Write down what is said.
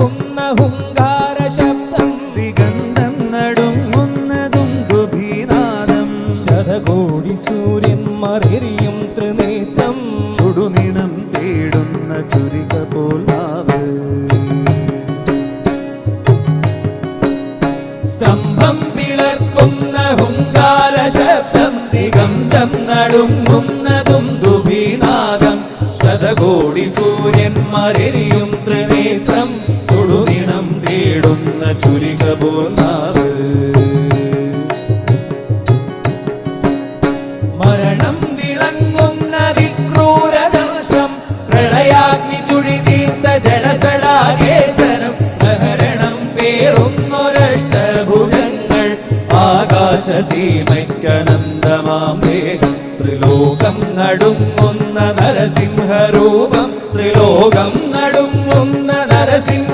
പിളർക്കുന്ന ഹുങ്കാര ശബ്ദം ദിഗന്ധം നടുങ്ങുന്നതും ദുഭീനാദം ശതകോടി സൂര്യന്മാരെരിയും ത്രിനേത്രം ചുടുനിണം തേടുന്ന ചുരിക പോലാവ് സ്തംഭം പിളർക്കുന്ന ഹുങ്കാര ശബ്ദം ദിഗന്ധം നടുങ്ങുന്നതും ദുഭീനാദം ശതകോടി സൂര്യന്മാരെരിയും ത്രിനേത്രം ചുടുനിണം തേടുന്ന ചുരിക പോലാവ് മരണം വിളങ്ങുന്ന അതിക്രൂരദംശം പ്രളയാഗ്നി ചുഴി തീർത്ത ജലസടാകേസരം പ്രഹരണം പേറുന്നൊരഷ്ടഭുജങ്ങൾ ആകാശസീമയ്ക്കനന്തമാം വേഗം ത്രിലോകം നടുങ്ങുന്ന നരസിംഹരൂപം ത്രിലോകം നടുങ്ങുന്ന നരസിംഹ